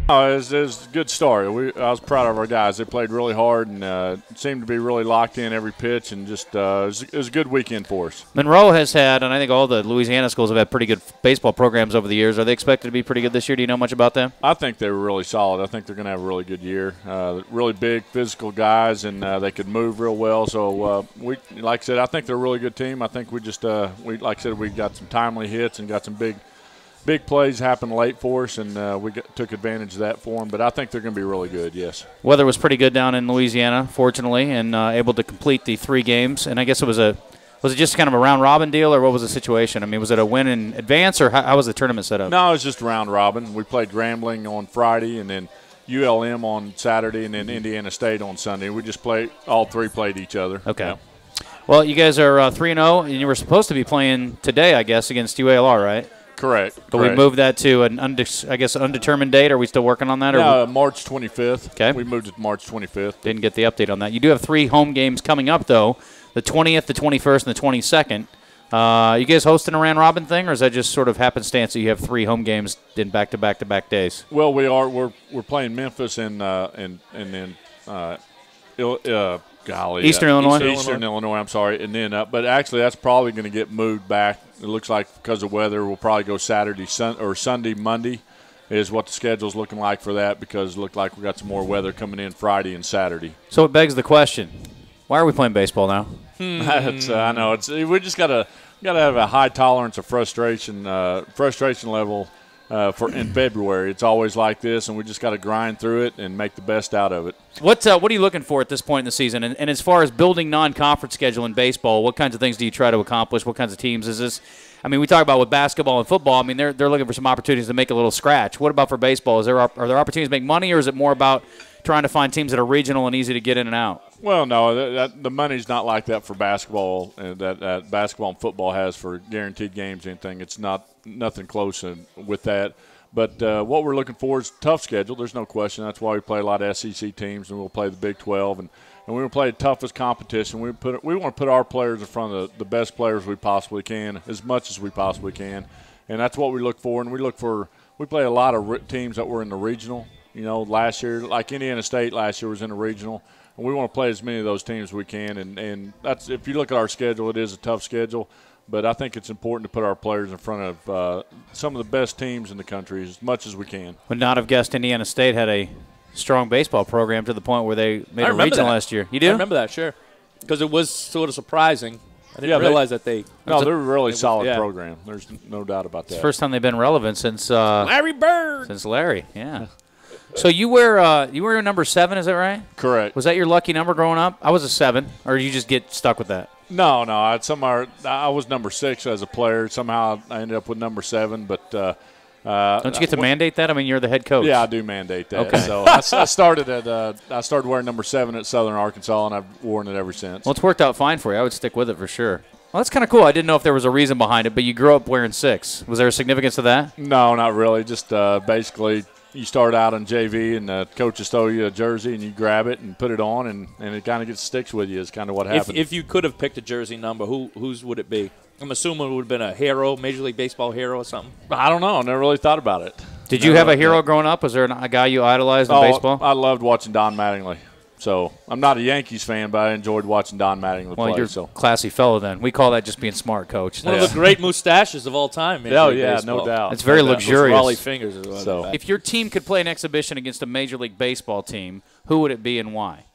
Oh, it was a good start. I was proud of our guys. They played really hard and seemed to be really locked in every pitch, and just it was a good weekend for us. Monroe has had, and I think all the Louisiana schools have had pretty good baseball programs over the years. Are they expected to be pretty good this year? Do you know much about them? I think they were really solid. I think they're going to have a really good year. Really big, physical guys, and they could move real well. So, like I said, I think they're a really good team. I think we just, like I said, we got some timely hits and got some big plays happen late for us, and took advantage of that for them. But I think they're going to be really good, yes. Weather was pretty good down in Louisiana, fortunately, and able to complete the 3 games. And I guess was it just kind of a round-robin deal, or what was the situation? I mean, was it a win in advance, or how was the tournament set up? No, it was just round-robin. We played Grambling on Friday, and then ULM on Saturday, and then Indiana State on Sunday. We just all 3 played each other. Okay. Yeah. Well, you guys are 3-0, and you were supposed to be playing today, I guess, against UALR, right? Correct. But we moved that to an undetermined date. Are we still working on that? No, March 25th. Okay. We moved it to March 25th. Didn't get the update on that. You do have 3 home games coming up, though, the 20th, the 21st, and the 22nd. You guys hosting a round-robin thing, or is that just sort of happenstance that you have 3 home games in back-to-back days? Well, we are. We're playing Memphis and then Eastern Illinois. Eastern Illinois. I'm sorry, and then but actually that's probably going to get moved back. It looks like because of weather, we'll probably go Sunday, Monday, is what the schedule's looking like for that, because it looked like we got some more weather coming in Friday and Saturday. So it begs the question: why are we playing baseball now? I know we just gotta have a high tolerance of frustration level. In February, it's always like this, and we just got to grind through it and make the best out of it. What are you looking for at this point in the season? And as far as building non-conference schedule in baseball, what kinds of things do you try to accomplish? What kinds of teams is this? I mean, we talk about with basketball and football. I mean, they're looking for some opportunities to make a little scratch. What about for baseball? Are there opportunities to make money, or is it more about trying to find teams that are regional and easy to get in and out? Well, no, the money's not like that for basketball, that basketball and football has for guaranteed games or anything. It's nothing close with that. But what we're looking for is a tough schedule. There's no question. That's why we play a lot of SEC teams, and we'll play the Big 12. And we will play the toughest competition. We want to put our players in front of the best players we possibly can, as much as we possibly can. And that's what we look for. And we play a lot of teams that were in the regional. You know, last year, like Indiana State last year was in the regional. And we want to play as many of those teams as we can. And that's, if you look at our schedule, it is a tough schedule. But I think it's important to put our players in front of some of the best teams in the country as much as we can. Would not have guessed Indiana State had a strong baseball program to the point where they made a regional last year. You do? I remember that, sure. Because it was sort of surprising. I didn't realize that they – No, they're a really solid program. There's no doubt about that. It's the first time they've been relevant since Larry Bird. Since Larry, yeah. So you wear number 7, is that right? Correct. Was that your lucky number growing up? I was a 7, or did you just get stuck with that? No. I was number 6 as a player. Somehow I ended up with number 7, but don't you get to mandate that? I mean, you're the head coach. Yeah, I do mandate that. Okay. So I started wearing number 7 at Southern Arkansas, and I've worn it ever since. Well, it's worked out fine for you. I would stick with it for sure. Well, that's kind of cool. I didn't know if there was a reason behind it, but you grew up wearing 6. Was there a significance to that? No, not really. Just basically, you start out on JV, and coaches throw you a jersey, and you grab it and put it on, and it kind of sticks with you is kind of what happened. If you could have picked a jersey number, whose would it be? I'm assuming it would have been a hero, Major League Baseball hero or something. I don't know. I never really thought about it. Did you have a hero growing up? Was there a guy you idolized in baseball? I loved watching Don Mattingly. So I'm not a Yankees fan, but I enjoyed watching Don Mattingly play. Well, you're a classy fellow then. We call that just being smart, Coach. One of the great mustaches of all time. Oh, yeah, no doubt. It's very luxurious. Raleigh fingers. So, if your team could play an exhibition against a Major League Baseball team, who would it be and why?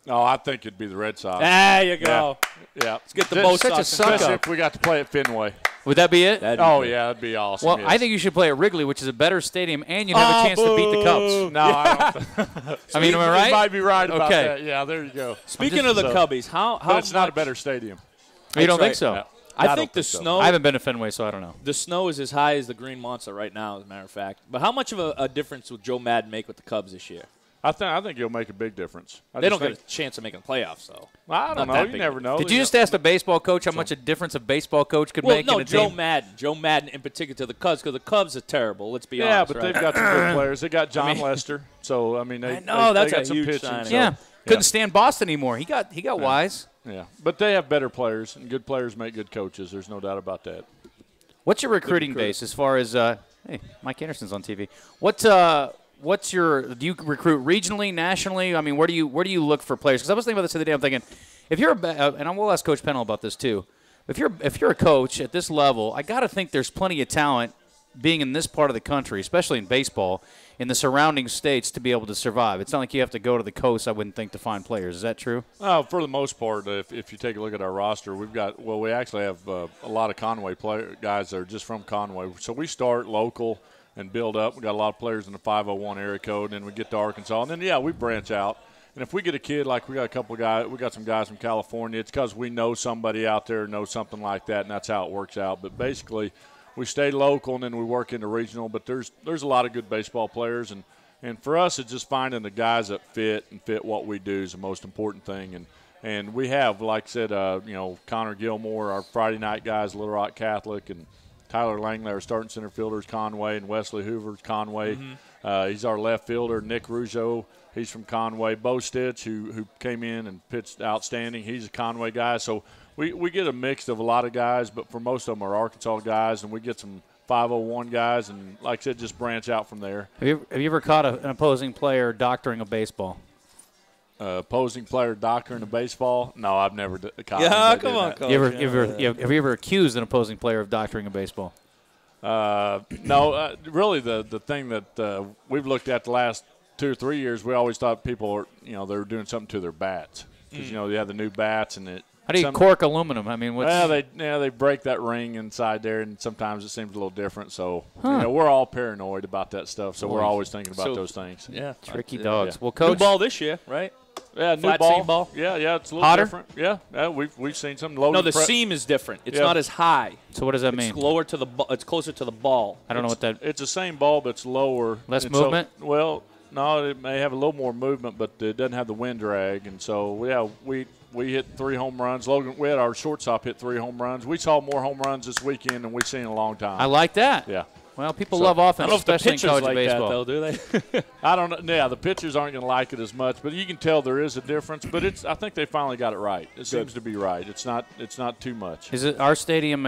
Oh, I think it'd be the Red Sox. There you go. Yeah. Let's get the both such a suck Especially up. if we got to play at Fenway. Would that be it? That'd be awesome. Well, yes. I think you should play at Wrigley, which is a better stadium, and you'd have a chance to beat the Cubs. No, I don't. I mean, am I right? You might be right about Okay. that. Yeah, there you go. Speaking of the Cubbies, how but it's not a better stadium. You don't think so? No. I think the snow. I haven't been to Fenway, so I don't know. The snow is as high as the Green Monster right now, as a matter of fact. But how much of a difference would Joe Madden make with the Cubs this year? I think he'll make a big difference. They don't get a chance of making the playoffs, though. I don't know. You never know. Did you just ask the baseball coach how much a difference a baseball coach could make in a Joe team? Madden. Joe Madden in particular to the Cubs, because the Cubs are terrible. Let's be honest. Yeah, but they've got some good players. They got John Lester. So I mean, they that's got a some huge pitching. signing. So, Yeah, couldn't stand Boston anymore. He got wise. Yeah, but they have better players, and good players make good coaches. There's no doubt about that. what's your? Do you recruit regionally, nationally? I mean, where do you look for players? Because I was thinking about this the other day. I'm thinking, if you're and I will ask Coach Pennell about this too. If you're a coach at this level, I got to think there's plenty of talent being in this part of the country, especially in baseball, in the surrounding states to be able to survive. It's not like you have to go to the coast, I wouldn't think, to find players. Is that true? For the most part, if you take a look at our roster, we actually have a lot of Conway guys that are just from Conway. So we start local and build up. We got a lot of players in the 501 area code, and then we get to Arkansas. And then, we branch out. And if we get a kid, like we got a couple of guys, we got some guys from California, it's because we know somebody out there, knows something like that, and that's how it works out. But basically, we stay local and then we work into regional. But there's a lot of good baseball players, and for us, it's just finding the guys that fit what we do is the most important thing. And we have, like I said, Connor Gilmore, our Friday night guys, Little Rock Catholic, and Tyler Langley, our starting center fielders, Conway, and Wesley Hoover's Conway. Mm-hmm. He's our left fielder. Nick Rougeau, he's from Conway. Bo Stitch, who came in and pitched outstanding, he's a Conway guy. So we get a mix of a lot of guys, but for most of them are Arkansas guys, and we get some 501 guys, and like I said, just branch out from there. Have you ever caught an opposing player doctoring a baseball? Opposing player doctoring a baseball? No, I've never caught him. Yeah, come on, Coach. Have you ever accused an opposing player of doctoring a baseball? No, really the thing that we've looked at the last 2 or 3 years, we always thought people are, they were doing something to their bats because they have the new bats and it. How do you cork aluminum? I mean, they break that ring inside there, and sometimes it seems a little different. So we're all paranoid about that stuff. So we're always thinking about those things. Yeah, tricky dogs. Yeah. Well, Coach, new ball this year, right? Yeah, new flat ball. seam ball. Yeah, it's a little hotter? different. Yeah, we've seen some. No, the seam is different. It's not as high. So what does that mean? It's lower to the. It's closer to the ball. I don't know what that. It's the same ball, but it's lower. Less movement. So, no, it may have a little more movement, but it doesn't have the wind drag, and so we hit 3 home runs. Logan, we had our shortstop hit 3 home runs. We saw more home runs this weekend than we've seen in a long time. I like that. Yeah. Well, people love offense, especially in college like baseball. That, though, do they? I don't know. Yeah, the pitchers aren't going to like it as much, but you can tell there is a difference. But I think they finally got it right. It seems to be right. It's not too much. Is it our stadium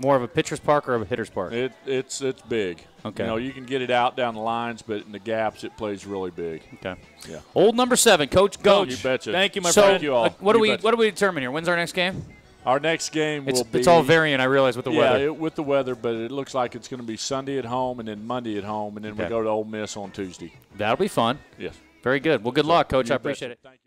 more of a pitcher's park or a hitter's park? It's big. Okay. You can get it out down the lines, but in the gaps it plays really big. Okay. Yeah. Old number 7, Coach Goach. You betcha. Thank you, my so, friend. Thank you all. What do we determine here? When's our next game? Our next game will be. It's all variant, I realize, with the weather. Yeah, with the weather, but it looks like it's going to be Sunday at home and then Monday at home, and then we go to Ole Miss on Tuesday. That'll be fun. Yes. Very good. Well, good luck, Coach. I appreciate it. Thank you.